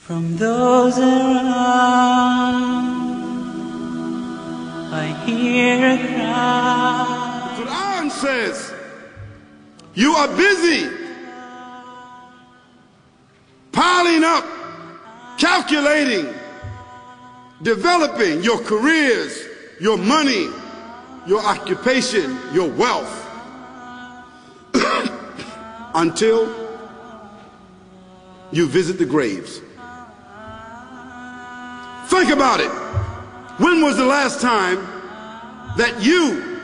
From those around, I hear a cry. The Quran says, you are busy piling up, calculating, developing your careers, your money, your occupation, your wealth, until you visit the graves. Think about it. When was the last time that you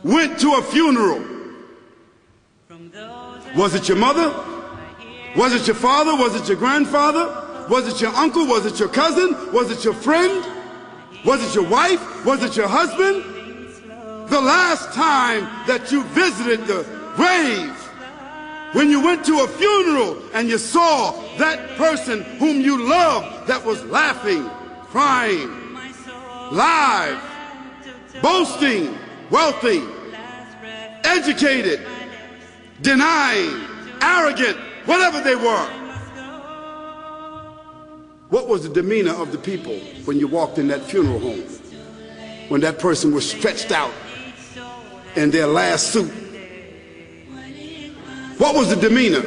went to a funeral? Was it your mother? Was it your father? Was it your grandfather? Was it your uncle? Was it your cousin? Was it your friend? Was it your wife? Was it your husband? The last time that you visited the grave, when you went to a funeral and you saw that person whom you loved that was laughing, crying, live, boasting, wealthy, educated, denying, arrogant, whatever they were. What was the demeanor of the people when you walked in that funeral home? When that person was stretched out in their last suit? What was the demeanor?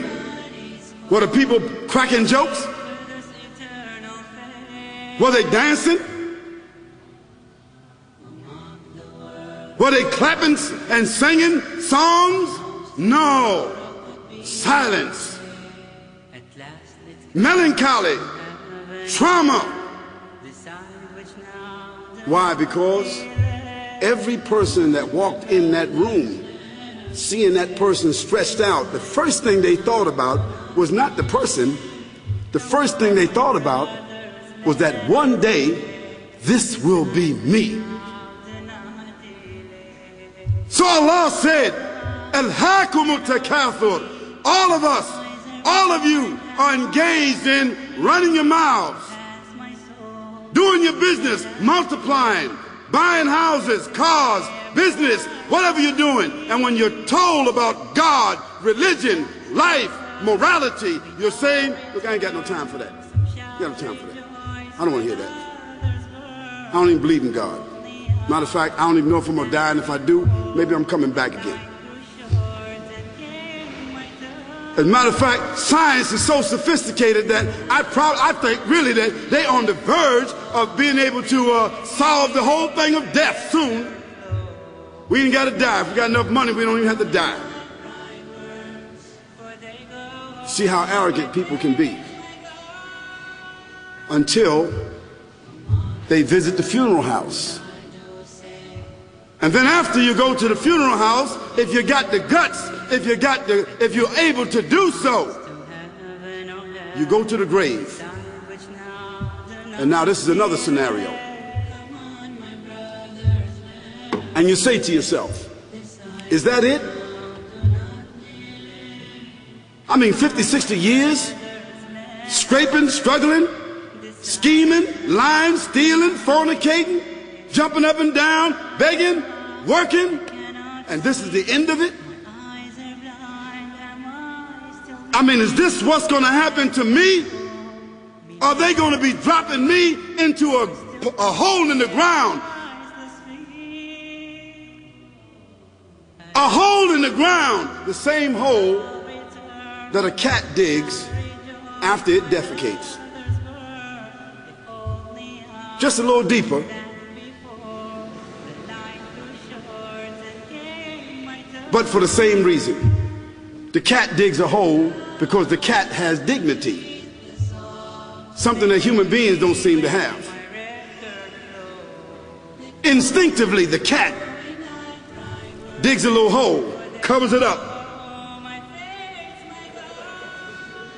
Were the people cracking jokes? Were they dancing? Were they clapping and singing songs? No. Silence. Melancholy. Trauma. Why? Because every person that walked in that room, seeing that person stretched out, the first thing they thought about was not the person. The first thing they thought about was that one day this will be me. So Allah said, Alhaakumut takathur. All of us, all of you are engaged in running your mouths, doing your business, multiplying, buying houses, cars, business, whatever you're doing. And when you're told about God, religion, life, morality, you're saying, look, I ain't got no time for that. I got no time for that. I don't want to hear that. I don't even believe in God. Matter of fact, I don't even know if I'm going to die, and if I do, maybe I'm coming back again. As a matter of fact, science is so sophisticated that I think really that they're on the verge of being able to solve the whole thing of death soon. We ain't got to die. If we got enough money, we don't even have to die. See how arrogant people can be until they visit the funeral house. And then after you go to the funeral house, if you got the guts, if you're able to do so, you go to the grave. And now this is another scenario. And you say to yourself, is that it? I mean, 50, 60 years, scraping, struggling, scheming, lying, stealing, fornicating, jumping up and down, begging, working, and this is the end of it? I mean, is this what's going to happen to me? Are they going to be dropping me into a hole in the ground? A hole in the ground, the same hole that a cat digs after it defecates. Just a little deeper. But for the same reason. The cat digs a hole because the cat has dignity. Something that human beings don't seem to have. Instinctively, the cat digs a little hole, covers it up.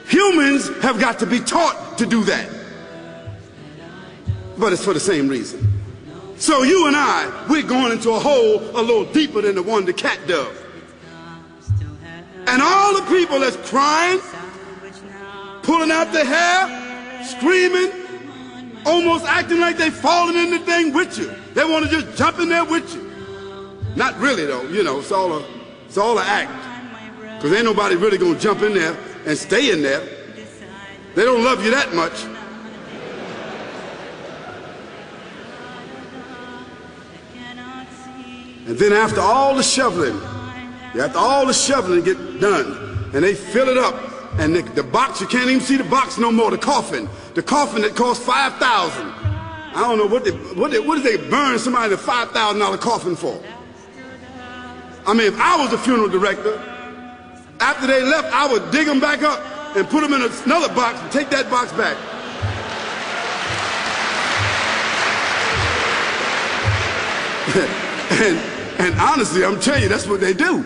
Humans have got to be taught to do that. But it's for the same reason. So you and I, we're going into a hole a little deeper than the one the cat dug. And all the people that's crying, pulling out their hair, screaming, almost acting like they falling in the thing with you. They want to just jump in there with you. Not really though, you know, it's all an act. Because ain't nobody really going to jump in there and stay in there. They don't love you that much. And then after all the shoveling get done, and they fill it up, and the box, you can't even see the box no more, the coffin that cost $5,000. I don't know what did they burn somebody the $5,000 coffin for? I mean, if I was a funeral director, after they left, I would dig them back up and put them in another box and take that box back. And honestly, I'm telling you, that's what they do.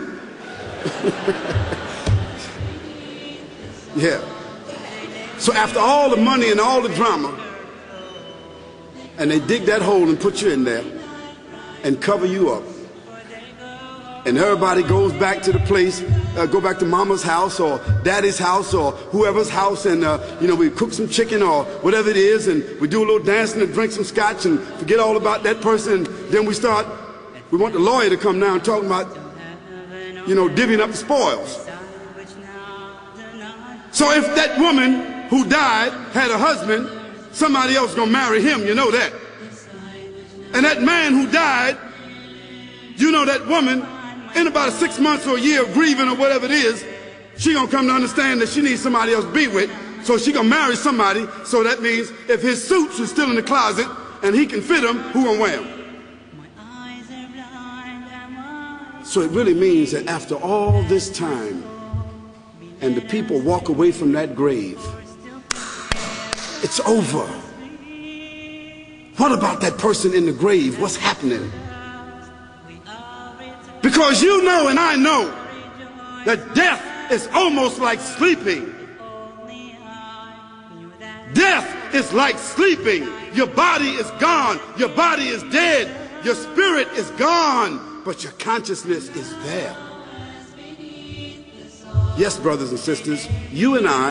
Yeah. So after all the money and all the drama, and they dig that hole and put you in there and cover you up, and everybody goes back to the place, go back to mama's house or daddy's house or whoever's house, and we cook some chicken or whatever it is, and we do a little dancing and drink some scotch and forget all about that person, and then we want the lawyer to come now and talk about, divvying up the spoils. So if that woman who died had a husband, somebody else gonna marry him, you know that. And that man who died, that woman, in about 6 months or a year of grieving or whatever it is, she gonna come to understand that she needs somebody else to be with, so she gonna marry somebody. So that means if his suits are still in the closet and he can fit them, who gonna wear them? So it really means that after all this time, and the people walk away from that grave, it's over. What about that person in the grave? What's happening? Because you know and I know that death is almost like sleeping. Death is like sleeping. Your body is gone. Your body is dead. Your spirit is gone, but your consciousness is there. Yes, brothers and sisters, you and I